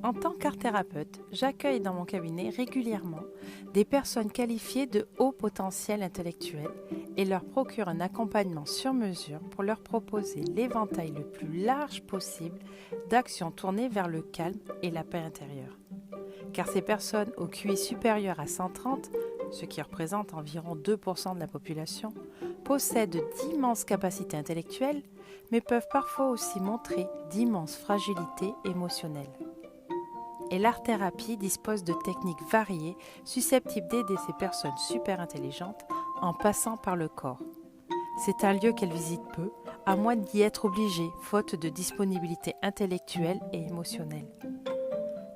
En tant qu'art-thérapeute, j'accueille dans mon cabinet régulièrement des personnes qualifiées de haut potentiel intellectuel et leur procure un accompagnement sur mesure pour leur proposer l'éventail le plus large possible d'actions tournées vers le calme et la paix intérieure. Car ces personnes au QI supérieur à 130, ce qui représente environ 2% de la population, possèdent d'immenses capacités intellectuelles, mais peuvent parfois aussi montrer d'immenses fragilités émotionnelles. Et l'art-thérapie dispose de techniques variées susceptibles d'aider ces personnes super intelligentes en passant par le corps. C'est un lieu qu'elles visitent peu, à moins d'y être obligées, faute de disponibilité intellectuelle et émotionnelle.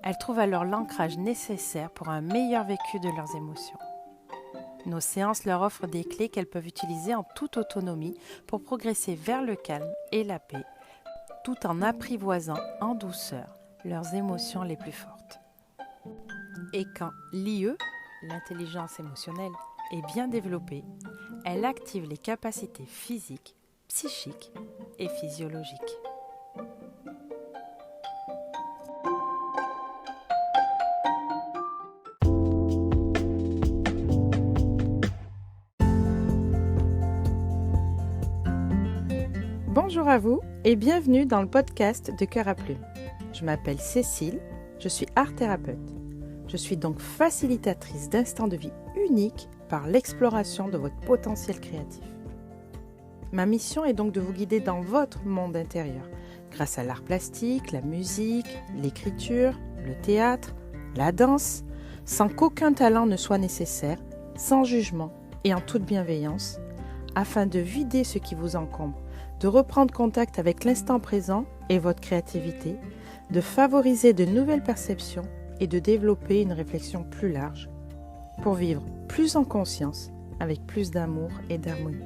Elles trouvent alors l'ancrage nécessaire pour un meilleur vécu de leurs émotions. Nos séances leur offrent des clés qu'elles peuvent utiliser en toute autonomie pour progresser vers le calme et la paix, tout en apprivoisant en douceur leurs émotions les plus fortes. Et quand l'IE, l'intelligence émotionnelle, est bien développée, elle active les capacités physiques, psychiques et physiologiques. Bonjour à vous et bienvenue dans le podcast de Cœur à Plume. Je m'appelle Cécile, je suis art-thérapeute. Je suis donc facilitatrice d'instants de vie uniques par l'exploration de votre potentiel créatif. Ma mission est donc de vous guider dans votre monde intérieur, grâce à l'art plastique, la musique, l'écriture, le théâtre, la danse, sans qu'aucun talent ne soit nécessaire, sans jugement et en toute bienveillance, afin de vider ce qui vous encombre, de reprendre contact avec l'instant présent et votre créativité, de favoriser de nouvelles perceptions et de développer une réflexion plus large pour vivre plus en conscience, avec plus d'amour et d'harmonie.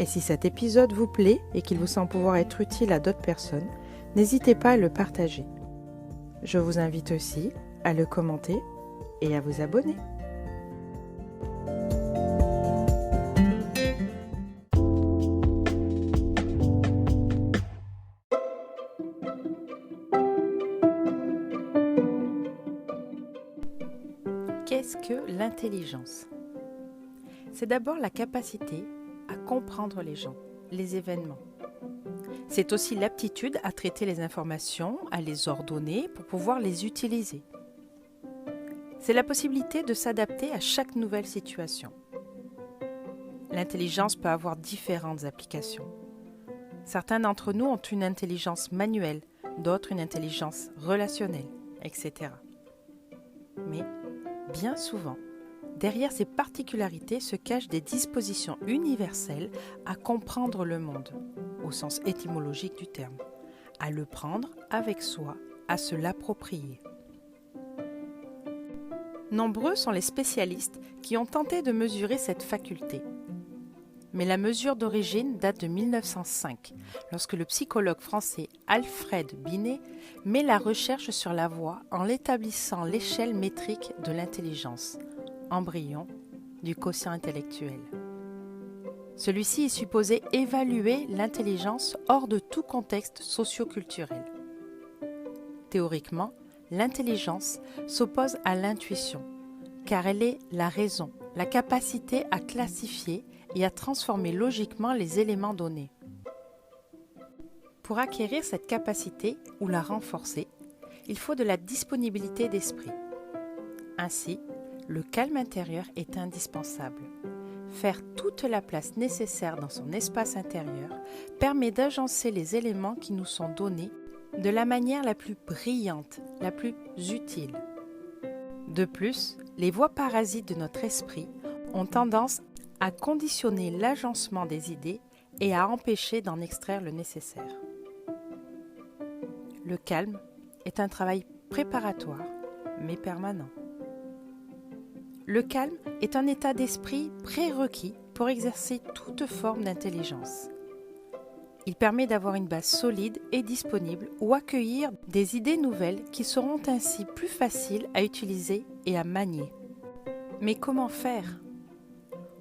Et si cet épisode vous plaît et qu'il vous semble pouvoir être utile à d'autres personnes, n'hésitez pas à le partager. Je vous invite aussi à le commenter et à vous abonner. Qu'est-ce que l'intelligence ? C'est d'abord la capacité à comprendre les gens, les événements. C'est aussi l'aptitude à traiter les informations, à les ordonner pour pouvoir les utiliser. C'est la possibilité de s'adapter à chaque nouvelle situation. L'intelligence peut avoir différentes applications. Certains d'entre nous ont une intelligence manuelle, d'autres une intelligence relationnelle, etc. Mais bien souvent, derrière ces particularités se cachent des dispositions universelles à comprendre le monde, au sens étymologique du terme, à le prendre avec soi, à se l'approprier. Nombreux sont les spécialistes qui ont tenté de mesurer cette faculté. Mais la mesure d'origine date de 1905, lorsque le psychologue français Alfred Binet met la recherche sur la voix en l'établissant l'échelle métrique de l'intelligence, embryon du quotient intellectuel. Celui-ci est supposé évaluer l'intelligence hors de tout contexte socio-culturel. Théoriquement, l'intelligence s'oppose à l'intuition, car elle est la raison, la capacité à classifier et à transformer logiquement les éléments donnés. Pour acquérir cette capacité ou la renforcer, il faut de la disponibilité d'esprit. Ainsi, le calme intérieur est indispensable. Faire toute la place nécessaire dans son espace intérieur permet d'agencer les éléments qui nous sont donnés de la manière la plus brillante, la plus utile. De plus, les voies parasites de notre esprit ont tendance à conditionner l'agencement des idées et à empêcher d'en extraire le nécessaire. Le calme est un travail préparatoire, mais permanent. Le calme est un état d'esprit prérequis pour exercer toute forme d'intelligence. Il permet d'avoir une base solide et disponible ou accueillir des idées nouvelles qui seront ainsi plus faciles à utiliser et à manier. Mais comment faire ?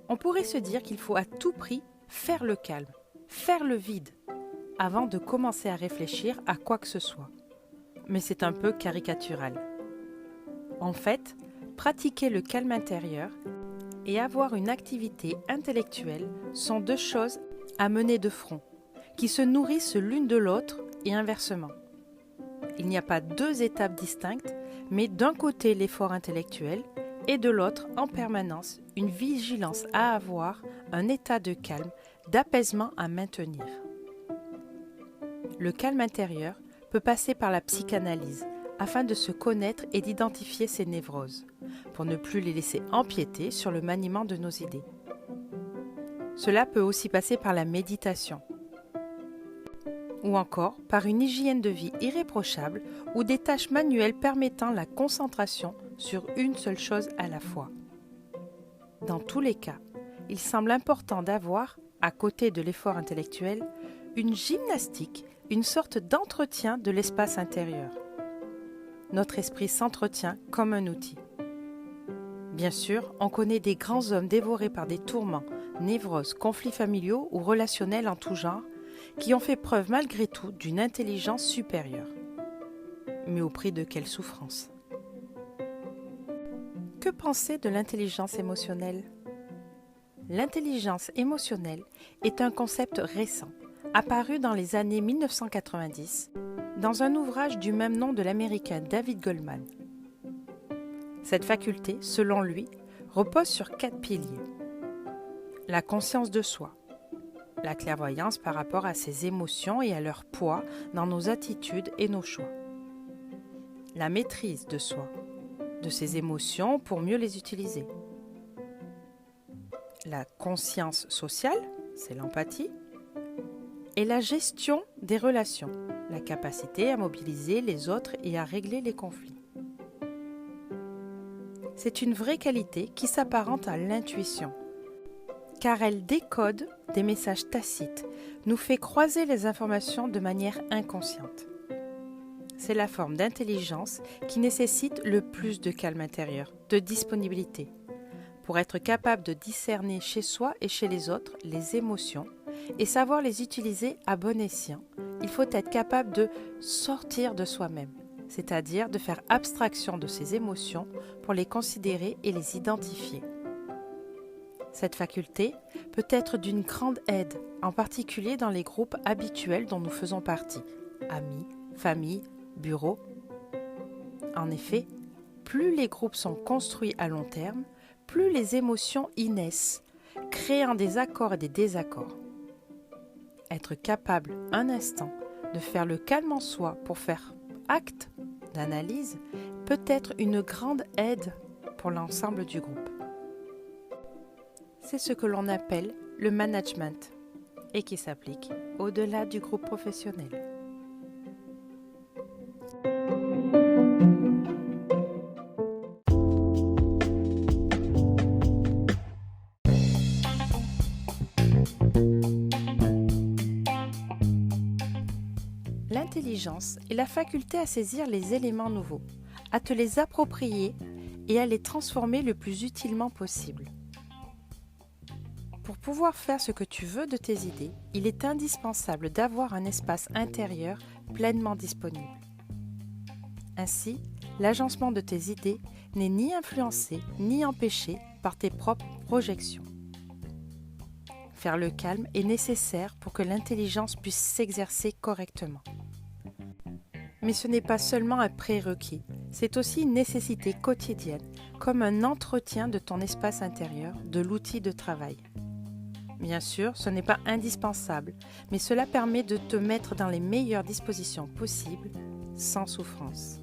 On pourrait se dire qu'il faut à tout prix faire le calme, faire le vide, avant de commencer à réfléchir à quoi que ce soit. mais c'est un peu caricatural. En fait, pratiquer le calme intérieur et avoir une activité intellectuelle sont deux choses à mener de front, qui se nourrissent l'une de l'autre et inversement. Il n'y a pas deux étapes distinctes, mais d'un côté l'effort intellectuel et de l'autre en permanence une vigilance à avoir, un état de calme, d'apaisement à maintenir. Le calme intérieur peut passer par la psychanalyse afin de se connaître et d'identifier ses névroses, pour ne plus les laisser empiéter sur le maniement de nos idées. Cela peut aussi passer par la méditation, ou encore par une hygiène de vie irréprochable ou des tâches manuelles permettant la concentration sur une seule chose à la fois. Dans tous les cas, il semble important d'avoir, à côté de l'effort intellectuel, une gymnastique, une sorte d'entretien de l'espace intérieur. Notre esprit s'entretient comme un outil. Bien sûr, on connaît des grands hommes dévorés par des tourments, névroses, conflits familiaux ou relationnels en tout genre, qui ont fait preuve malgré tout d'une intelligence supérieure. Mais au prix de quelle souffrance? Que penser de l'intelligence émotionnelle? L'intelligence émotionnelle est un concept récent, apparu dans les années 1990, dans un ouvrage du même nom de l'américain David Goldman. Cette faculté, selon lui, repose sur 4 piliers. La conscience de soi, la clairvoyance par rapport à ses émotions et à leur poids dans nos attitudes et nos choix. La maîtrise de soi, de ses émotions pour mieux les utiliser. La conscience sociale, c'est l'empathie. Et la gestion des relations, la capacité à mobiliser les autres et à régler les conflits. C'est une vraie qualité qui s'apparente à l'intuition, car elle décode des messages tacites, nous fait croiser les informations de manière inconsciente. C'est la forme d'intelligence qui nécessite le plus de calme intérieur, de disponibilité, pour être capable de discerner chez soi et chez les autres les émotions et savoir les utiliser à bon escient. Il faut être capable de sortir de soi-même, c'est-à-dire de faire abstraction de ses émotions pour les considérer et les identifier. Cette faculté peut être d'une grande aide, en particulier dans les groupes habituels dont nous faisons partie, amis, famille, bureaux. En effet, plus les groupes sont construits à long terme, plus les émotions y naissent, créant des accords et des désaccords. Être capable, un instant, de faire le calme en soi pour faire acte d'analyse peut être une grande aide pour l'ensemble du groupe. C'est ce que l'on appelle le management et qui s'applique au-delà du groupe professionnel. L'intelligence est la faculté à saisir les éléments nouveaux, à te les approprier et à les transformer le plus utilement possible. Pour pouvoir faire ce que tu veux de tes idées, il est indispensable d'avoir un espace intérieur pleinement disponible. Ainsi, l'agencement de tes idées n'est ni influencé ni empêché par tes propres projections. Faire le calme est nécessaire pour que l'intelligence puisse s'exercer correctement. Mais ce n'est pas seulement un prérequis, c'est aussi une nécessité quotidienne, comme un entretien de ton espace intérieur, de l'outil de travail. Bien sûr, ce n'est pas indispensable, mais cela permet de te mettre dans les meilleures dispositions possibles, sans souffrance.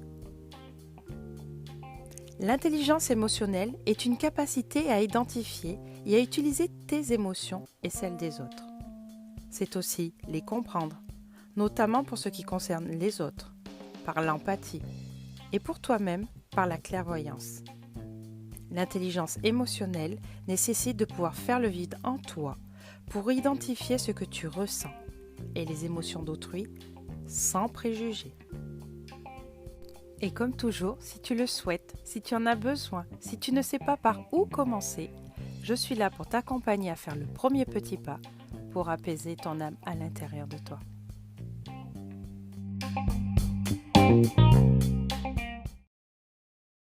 L'intelligence émotionnelle est une capacité à identifier et à utiliser tes émotions et celles des autres. C'est aussi les comprendre, notamment pour ce qui concerne les autres, par l'empathie, et pour toi-même par la clairvoyance. L'intelligence émotionnelle nécessite de pouvoir faire le vide en toi pour identifier ce que tu ressens et les émotions d'autrui sans préjugés. Et comme toujours, si tu le souhaites, si tu en as besoin, si tu ne sais pas par où commencer, je suis là pour t'accompagner à faire le premier petit pas pour apaiser ton âme à l'intérieur de toi.